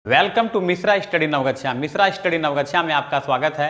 Welcome to Mishra study Navgachhia. Mishra study Navgachhia में आपका स्वागत है।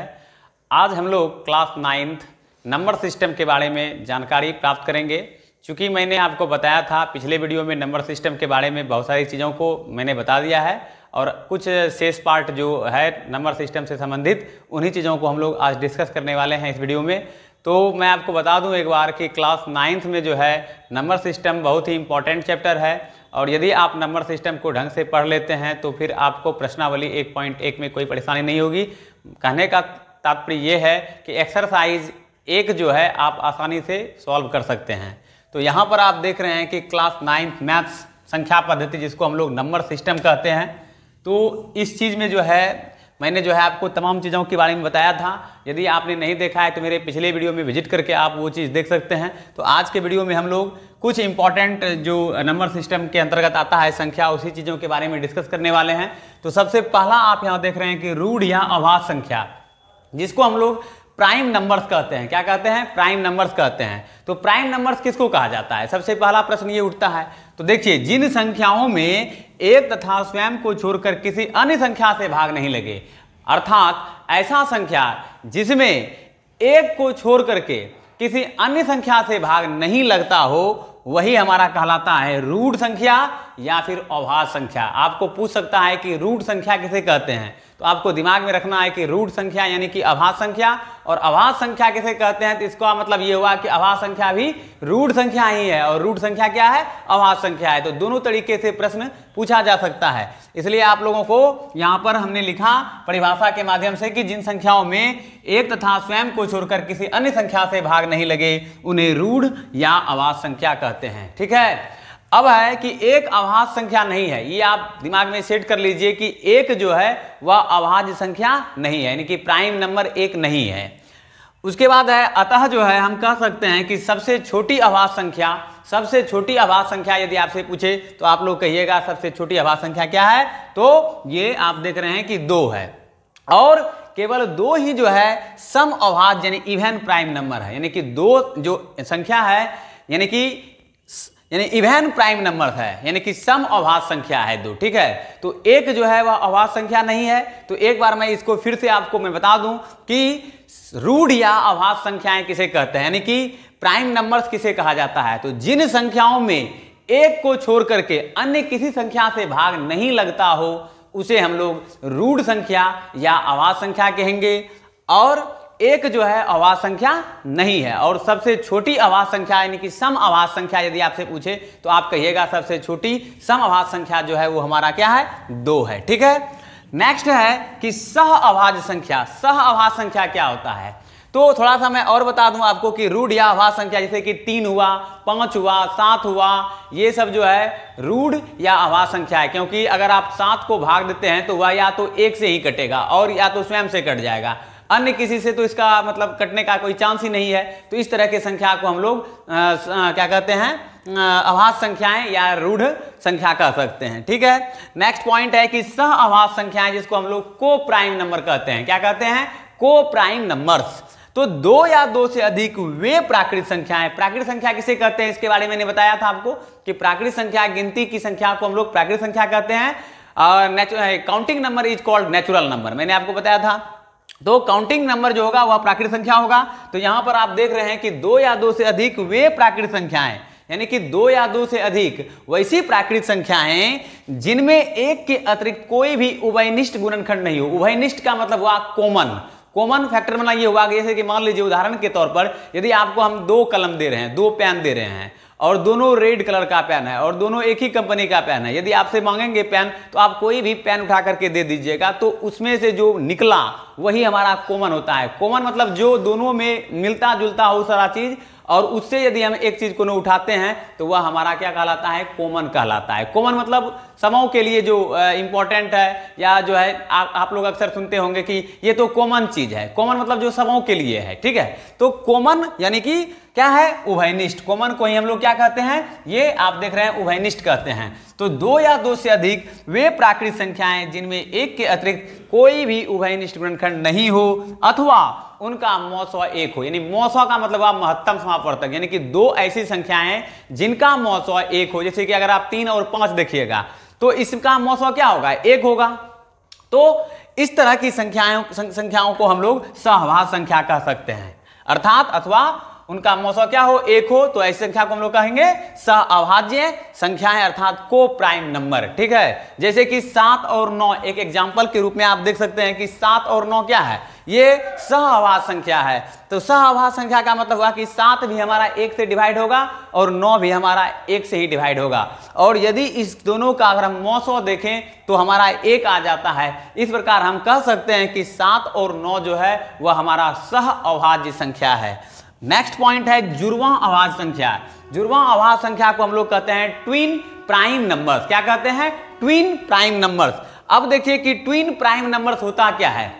आज हम लोग क्लास 9th नंबर सिस्टम के बारे में जानकारी प्राप्त करेंगे। चूँकि मैंने आपको बताया था पिछले वीडियो में नंबर सिस्टम के बारे में बहुत सारी चीज़ों को मैंने बता दिया है और कुछ शेष पार्ट जो है नंबर सिस्टम से संबंधित उन्हीं चीज़ों को हम लोग आज डिस्कस करने वाले हैं इस वीडियो में। तो मैं आपको बता दूं एक बार कि क्लास 9th में जो है नंबर सिस्टम बहुत ही इंपॉर्टेंट चैप्टर है और यदि आप नंबर सिस्टम को ढंग से पढ़ लेते हैं तो फिर आपको प्रश्नावली 1.1 में कोई परेशानी नहीं होगी। कहने का तात्पर्य ये है कि एक्सरसाइज 1 जो है आप आसानी से सॉल्व कर सकते हैं। तो यहाँ पर आप देख रहे हैं कि क्लास 9th मैथ्स संख्या पद्धति जिसको हम लोग नंबर सिस्टम कहते हैं, तो इस चीज़ में जो है मैंने जो है आपको तमाम चीज़ों के बारे में बताया था। यदि आपने नहीं देखा है तो मेरे पिछले वीडियो में विजिट करके आप वो चीज़ देख सकते हैं। तो आज के वीडियो में हम लोग कुछ इंपॉर्टेंट जो नंबर सिस्टम के अंतर्गत आता है संख्या, उसी चीज़ों के बारे में डिस्कस करने वाले हैं। तो सबसे पहला आप यहाँ देख रहे हैं कि रूढ़ या अभाज्य संख्या, जिसको हम लोग प्राइम नंबर्स कहते हैं। क्या कहते हैं? प्राइम नंबर्स कहते हैं। तो प्राइम नंबर्स किसको कहा जाता है? सबसे पहला प्रश्न ये उठता है। तो देखिए, जिन संख्याओं में एक तथा स्वयं को छोड़कर किसी अन्य संख्या से भाग नहीं लगे, अर्थात ऐसा संख्या जिसमें एक को छोड़ करके किसी अन्य संख्या से भाग नहीं लगता हो, वही हमारा कहलाता है रूढ़ संख्या या फिर अभाज्य संख्या। आपको पूछ सकता है कि रूढ़ संख्या किसे कहते हैं, तो आपको दिमाग में रखना है कि रूढ़ संख्या यानी कि अभाज्य संख्या और अभाज्य संख्या किसे कहते हैं। तो इसका मतलब ये हुआ कि अभाज्य संख्या भी रूढ़ संख्या ही है और रूढ़ संख्या क्या है? अभाज्य संख्या है। तो दोनों तरीके से प्रश्न पूछा जा सकता है। इसलिए आप लोगों को यहाँ पर हमने लिखा परिभाषा के माध्यम से कि जिन संख्याओं में एक तथा स्वयं को छोड़कर किसी अन्य संख्या से भाग नहीं लगे उन्हें रूढ़ या अभाज्य संख्या कहते हैं। ठीक है। अब है कि एक अभाज्य संख्या नहीं है, ये आप दिमाग में सेट कर लीजिए कि एक जो है वह अभाज्य संख्या नहीं है, यानी कि प्राइम नंबर एक नहीं है। उसके बाद है अतः जो है हम कह सकते हैं कि सबसे छोटी अभाज्य संख्या, सबसे छोटी अभाज्य संख्या यदि आपसे पूछे तो आप लोग कहिएगा सबसे छोटी अभाज्य संख्या क्या है? तो ये आप देख रहे हैं कि 2 है और केवल 2 ही जो है सम अभाज्य यानी इवन प्राइम नंबर है, यानी कि 2 जो संख्या है यानी इवन प्राइम नंबर है, यानी कि सम अभाज्य संख्या है 2। ठीक है। तो एक जो है वह अभाज्य संख्या नहीं है। तो एक बार मैं इसको फिर से आपको मैं बता दूं कि रूढ़ या अभाज्य संख्याएं किसे कहते हैं, यानी कि प्राइम नंबर्स किसे कहा जाता है। तो जिन संख्याओं में एक को छोड़ करके अन्य किसी संख्या से भाग नहीं लगता हो उसे हम लोग रूढ़ संख्या या अभाज्य संख्या कहेंगे और एक जो है अभाज्य संख्या नहीं है। और सबसे छोटी अभाज्य संख्या यानी कि सम अभाज्य संख्या यदि आपसे पूछे तो आप कहिएगा सबसे छोटी सम अभाज्य संख्या जो है वो हमारा क्या है? 2 है। ठीक है। नेक्स्ट है कि सह अभाज्य संख्या। सह अभाज्य संख्या क्या होता है? तो थोड़ा सा मैं और बता दूं आपको कि रूढ़ या अभाज्य संख्या जैसे कि 3 हुआ, 5 हुआ, 7 हुआ, ये सब जो है रूढ़ या अभाज्य संख्या है। क्योंकि अगर आप 7 को भाग देते हैं तो वह या तो 1 से ही कटेगा और या तो स्वयं से कट जाएगा, अन्य किसी से तो इसका मतलब कटने का कोई चांस ही नहीं है। तो इस तरह के संख्या को हम लोग क्या कहते हैं? अभाज्य संख्याएं या रूढ़ संख्या कह सकते हैं। ठीक है। नेक्स्ट पॉइंट है कि सह अभाज्य संख्याएं जिसको हम लोग को प्राइम नंबर कहते हैं। क्या कहते हैं? को प्राइम नंबर्स। तो 2 या 2 से अधिक वे प्राकृत संख्याएं। प्राकृत संख्या किसे कहते हैं इसके बारे में मैंने बताया था आपको कि प्राकृत संख्या गिनती की संख्या को हम लोग प्राकृत संख्या कहते हैं और counting number is called natural number, मैंने आपको बताया था। तो काउंटिंग नंबर जो होगा वह प्राकृत संख्या होगा। तो यहां पर आप देख रहे हैं कि 2 या 2 से अधिक वे प्राकृत संख्याएं, यानी कि 2 या 2 से अधिक वैसी प्राकृत संख्याएं जिनमें एक के अतिरिक्त कोई भी उभयनिष्ठ गुणनखंड नहीं हो। उभयनिष्ठ का मतलब हुआ कॉमन फैक्टर में ये हुआ। जैसे कि मान लीजिए उदाहरण के तौर पर यदि आपको हम 2 कलम दे रहे हैं, 2 पेन दे रहे हैं और दोनों रेड कलर का पेन है और दोनों एक ही कंपनी का पेन है, यदि आपसे मांगेंगे पेन तो आप कोई भी पेन उठा करके दे दीजिएगा, तो उसमें से जो निकला वही हमारा कॉमन होता है। कॉमन मतलब जो दोनों में मिलता जुलता हो सारा चीज और उससे यदि हम एक चीज को न उठाते हैं तो वह हमारा क्या कहलाता है? कॉमन कहलाता है। कॉमन मतलब समूह के लिए जो इंपॉर्टेंट है या जो है आप लोग अक्सर सुनते होंगे कि ये तो कॉमन चीज है। कॉमन मतलब जो समूह के लिए है। ठीक है। तो कॉमन यानी कि क्या है? उभयनिष्ठ। कॉमन को ही हम लोग क्या कहते हैं? ये आप देख रहे हैं उभयनिष्ठ कहते हैं। तो 2 या 2 से अधिक वे प्राकृत संख्याएं जिनमें एक के अतिरिक्त कोई भी उभयनिष्ठ गुणनखंड नहीं हो अथवा उनका मौसवा 1 हो, यानी मौसवा का मतलब आप महत्तम समापवर्तक, यानी कि 2 ऐसी संख्याएं जिनका मौसवा 1 हो। जैसे कि अगर आप 3 और 5 देखिएगा तो इसका मौसम क्या होगा, 1 होगा। तो इस तरह की संख्याओं को हम लोग सहभाज्य संख्या कह सकते हैं, अर्थात अथवा उनका मौसम क्या हो, 1 हो, तो ऐसी संख्या को हम लोग कहेंगे सहअभाज्य संख्याएं अर्थात को प्राइम नंबर। ठीक है, जैसे कि 7 और 9 एक एग्जाम्पल के रूप में आप देख सकते हैं कि 7 और 9 क्या है, ये सहअभाज्य संख्या है। तो सहअभाज्य संख्या का मतलब हुआ कि 7 भी हमारा 1 से डिवाइड होगा और 9 भी हमारा 1 से ही डिवाइड होगा। और यदि इस दोनों का अगर हम मौसम देखें तो हमारा 1 आ जाता है। इस प्रकार हम कह सकते हैं कि 7 और 9 जो है वह हमारा सहअभाज्य संख्या है। नेक्स्ट पॉइंट है जुड़वां अभाज्य संख्या। जुड़वां अभाज्य संख्या को हम लोग कहते हैं ट्विन प्राइम नंबर्स। क्या कहते हैं, ट्विन प्राइम नंबर्स। अब देखिए कि ट्विन प्राइम नंबर्स होता क्या है,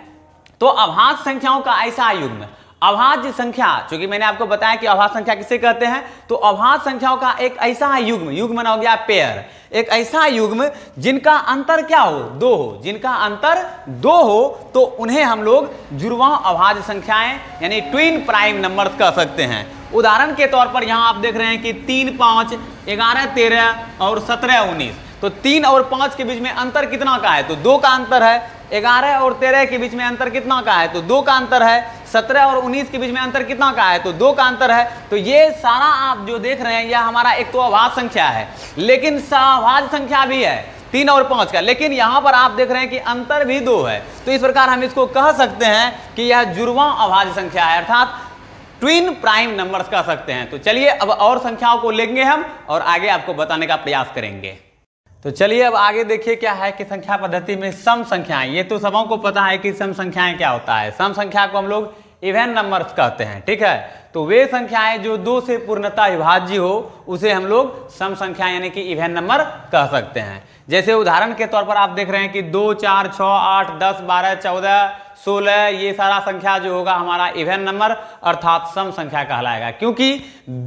तो अभाज्य संख्याओं का ऐसा युग्म, अभाज्य संख्या, क्योंकि मैंने आपको बताया कि अभाज्य संख्या किसे कहते हैं, तो अभाज्य संख्याओं का एक ऐसा युग्म, युग्म हो गया पेयर, एक ऐसा युग्म जिनका अंतर क्या हो, 2 हो, जिनका अंतर 2 हो, तो उन्हें हम लोग जुड़वां अभाज्य संख्याएं यानी ट्विन प्राइम नंबर्स कह सकते हैं। उदाहरण के तौर पर यहां आप देख रहे हैं कि 3, 5, 11, 13 और 17, 19, तो 3 और 5 के बीच में अंतर कितना का है, तो 2 का अंतर है। 11 और 13 के बीच में अंतर कितना का है, तो 2 का अंतर है। 17 और 19 के बीच में अंतर कितना का है, तो 2 का अंतर है। तो ये सारा आप जो देख रहे हैं यह हमारा एक तो अभाज्य संख्या है, लेकिन सहअभाज्य संख्या भी है 3 और 5 का, लेकिन यहां पर आप देख रहे हैं कि अंतर भी 2 है। तो इस प्रकार हम इसको कह सकते हैं कि यह जुड़वां अभाज्य संख्या है, अर्थात ट्विन प्राइम नंबर्स कह सकते हैं। तो चलिए अब और संख्याओं को लेंगे हम और आगे आपको बताने का प्रयास करेंगे। तो चलिए अब आगे देखिए क्या है कि संख्या पद्धति में सम संख्याएं। ये तो सबों को पता है कि सम संख्याएं क्या होता है। सम संख्या को हम लोग इवन नंबर्स कहते हैं। ठीक है, तो वे संख्याएं जो 2 से पूर्णतः विभाज्य हो उसे हम लोग सम संख्या यानी कि इवन नंबर कह सकते हैं। जैसे उदाहरण के तौर पर आप देख रहे हैं कि 2, 4, 6, 8, 10, 12, 14, 16 ये सारा संख्या जो होगा हमारा इवन नंबर अर्थात सम संख्या कहलाएगा, क्योंकि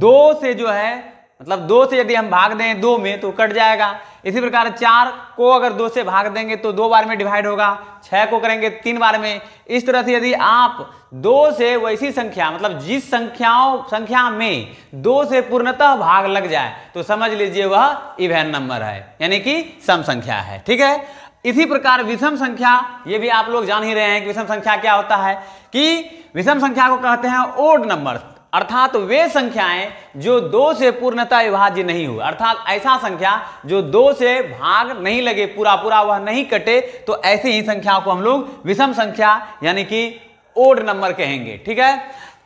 2 से जो है मतलब 2 से यदि हम भाग दें 2 में तो कट जाएगा। इसी प्रकार 4 को अगर 2 से भाग देंगे तो 2 बार में डिवाइड होगा, 6 को करेंगे 3 बार में। इस तरह से यदि आप 2 से वैसी संख्या मतलब जिस संख्या में 2 से पूर्णतः भाग लग जाए तो समझ लीजिए वह इवन नंबर है यानी कि सम संख्या है। ठीक है, इसी प्रकार विषम संख्या, ये भी आप लोग जान ही रहे हैं कि विषम संख्या क्या होता है, कि विषम संख्या को कहते हैं ओड नंबर, अर्थात वे संख्याएं जो 2 से पूर्णतः विभाज्य नहीं हो, अर्थात ऐसा संख्या जो 2 से भाग नहीं लगे, पूरा पूरा वह नहीं कटे, तो ऐसी ही संख्याओं को हम लोग विषम संख्या यानी कि ओड नंबर कहेंगे। ठीक है,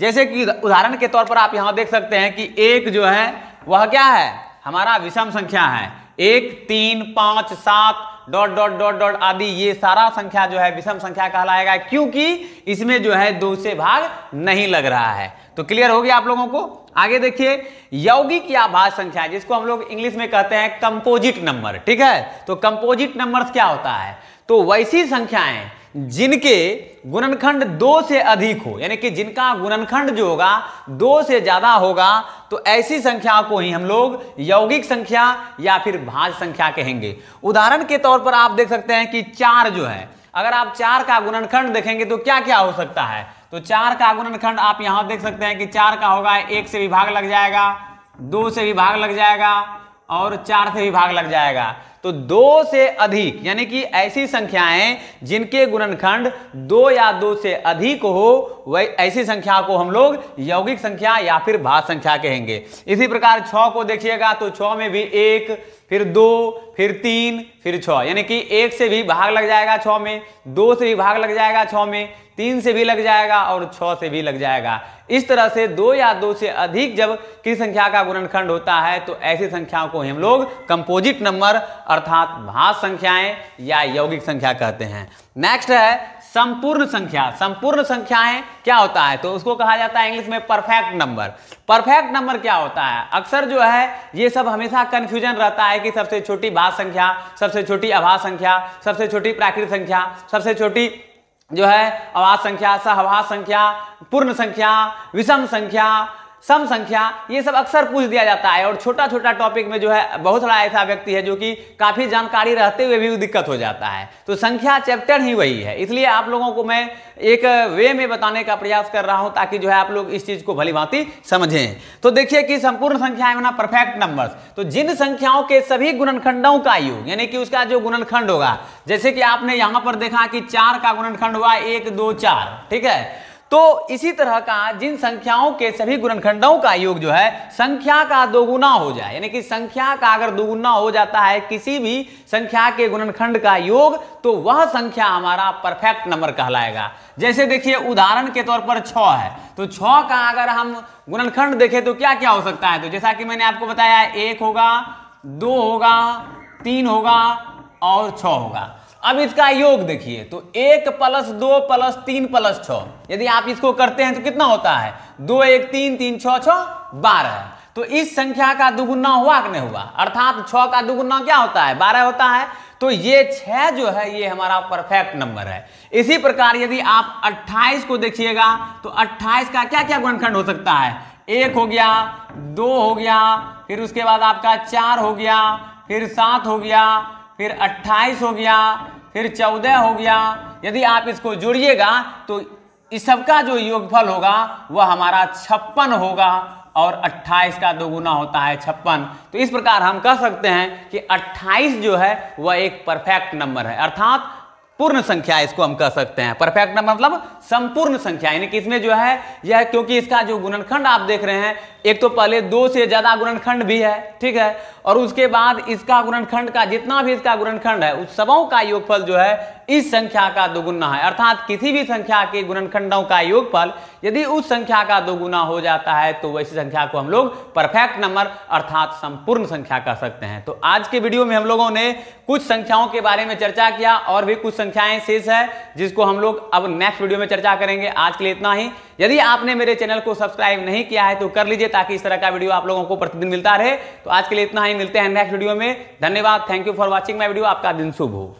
जैसे कि उदाहरण के तौर पर आप यहां देख सकते हैं कि 1 जो है वह क्या है, हमारा विषम संख्या है। 1, 3, 5, 7 डॉट डॉट डॉट डॉट आदि ये सारा संख्या जो है विषम संख्या कहलाएगा, क्योंकि इसमें जो है 2 से भाग नहीं लग रहा है। तो क्लियर हो गया आप लोगों को। आगे देखिए यौगिक या भाज्य संख्या, जिसको हम लोग इंग्लिश में कहते हैं कंपोजिट नंबर। ठीक है, तो कंपोजिट नंबर्स क्या होता है, तो वैसी संख्याएं जिनके गुणनखंड 2 से अधिक हो, यानी कि जिनका गुणनखंड जो होगा 2 से ज्यादा होगा, तो ऐसी संख्या को ही हम लोग यौगिक संख्या या फिर भाज्य संख्या कहेंगे। उदाहरण के तौर पर आप देख सकते हैं कि 4 जो है, अगर आप 4 का गुणनखंड देखेंगे तो क्या क्या हो सकता है, तो 4 का गुणनखंड आप यहां देख सकते हैं कि 4 का होगा 1 से भी भाग लग जाएगा, 2 से भी भाग लग जाएगा और 4 से भी भाग लग जाएगा। तो 2 से अधिक यानी कि ऐसी संख्याएं जिनके गुणनखंड 2 या 2 से अधिक हो, वही ऐसी संख्या को हम लोग यौगिक संख्या या फिर भाज्य संख्या कहेंगे। इसी प्रकार 6 को देखिएगा तो 6 में भी 1, फिर 2, फिर 3, फिर 6, यानी कि 1 से भी भाग लग जाएगा 6 में, 2 से भी भाग लग जाएगा 6 में, 3 से भी लग जाएगा और 6 से भी लग जाएगा। इस तरह से 2 या 2 से अधिक जब किसी संख्या का गुणनखंड होता है तो ऐसी संख्याओं को हम लोग कंपोजिट नंबर अर्थात भाज्य संख्याएं या यौगिक संख्या कहते हैं। नेक्स्ट है संपूर्ण संख्या। संपूर्ण संख्याएं क्या होता है, तो उसको कहा जाता है इंग्लिश में परफेक्ट नंबर। परफेक्ट नंबर क्या होता है, अक्सर जो है ये सब हमेशा कंफ्यूजन रहता है कि सबसे छोटी भाज्य संख्या, सबसे छोटी अभाज्य संख्या, सबसे छोटी प्राकृत संख्या, सबसे छोटी जो है अभाज्य संख्या, सहभाज्य संख्या, पूर्ण संख्या, विषम संख्या, सम संख्या, ये सब अक्सर पूछ दिया जाता है। और छोटा छोटा टॉपिक में जो है बहुत सारा ऐसा व्यक्ति है जो कि काफी जानकारी रहते हुए भी दिक्कत हो जाता है। तो संख्या चैप्टर ही वही है, इसलिए आप लोगों को मैं एक वे में बताने का प्रयास कर रहा हूं ताकि जो है आप लोग इस चीज को भली भांति समझें। तो देखिए कि संपूर्ण संख्याएं ना परफेक्ट नंबर्स, तो जिन संख्याओं के सभी गुणनखंडों का योग यानी कि उसका जो गुणनखंड होगा, जैसे कि आपने यहां पर देखा कि 4 का गुणनखंड हुआ 1 2 4, ठीक है। तो इसी तरह का जिन संख्याओं के सभी गुणनखंडों का योग जो है संख्या का दोगुना हो जाए, यानी कि संख्या का अगर दोगुना हो जाता है किसी भी संख्या के गुणनखंड का योग, तो वह संख्या हमारा परफेक्ट नंबर कहलाएगा। जैसे देखिए उदाहरण के तौर पर 6 है, तो 6 का अगर हम गुणनखंड देखें तो क्या क्या हो सकता है। तो जैसा कि मैंने आपको बताया 1 होगा, 2 होगा, 3 होगा और 6 होगा। अब इसका योग देखिए, तो 1 + 2 + 3 + 6, यदि आप इसको करते हैं तो कितना होता है 2 1 3 3 6 6 12। तो इस संख्या का दुगुना हुआ कि नहीं हुआ, अर्थात 6 का दुगुना क्या होता है 12 होता है। तो ये 6 जो है ये हमारा परफेक्ट नंबर है। इसी प्रकार यदि आप 28 को देखिएगा तो 28 का क्या क्या गुणनखंड हो सकता है, 1 हो गया, 2 हो गया, फिर उसके बाद आपका 4 हो गया, फिर 7 हो गया, फिर 28 हो गया, फिर 14 हो गया। यदि आप इसको जोड़िएगा तो इस सबका जो योगफल होगा वह हमारा 56 होगा, और 28 का दोगुना होता है 56। तो इस प्रकार हम कह सकते हैं कि 28 जो है वह एक परफेक्ट नंबर है, अर्थात पूर्ण संख्या इसको हम कह सकते हैं। परफेक्ट नंबर मतलब संपूर्ण संख्या, यानी कि इसमें जो है यह, क्योंकि इसका जो गुणनखंड आप देख रहे हैं, एक तो पहले 2 से ज्यादा गुणनखंड भी है, ठीक है, और उसके बाद इसका गुणनखंड का जितना भी इसका गुणनखंड है उस सबों का योगफल जो है इस संख्या का दोगुना है। अर्थात किसी भी संख्या के गुणनखंडों का योगफल यदि उस संख्या का दोगुना हो जाता है तो वैसी संख्या को हम लोग परफेक्ट नंबर अर्थात संपूर्ण संख्या कह सकते हैं। तो आज के वीडियो में हम लोगों ने कुछ संख्याओं के बारे में चर्चा किया, और भी कुछ संख्याएं शेष है जिसको हम लोग अब नेक्स्ट वीडियो में चर्चा करेंगे। आज के लिए इतना ही। यदि आपने मेरे चैनल को सब्सक्राइब नहीं किया है तो कर लीजिए ताकि इस तरह का वीडियो आप लोगों को प्रतिदिन मिलता रहे। तो आज के लिए इतना ही, मिलते हैं नेक्स्ट वीडियो में। धन्यवाद, thank you for watching my video. आपका दिन शुभ हो।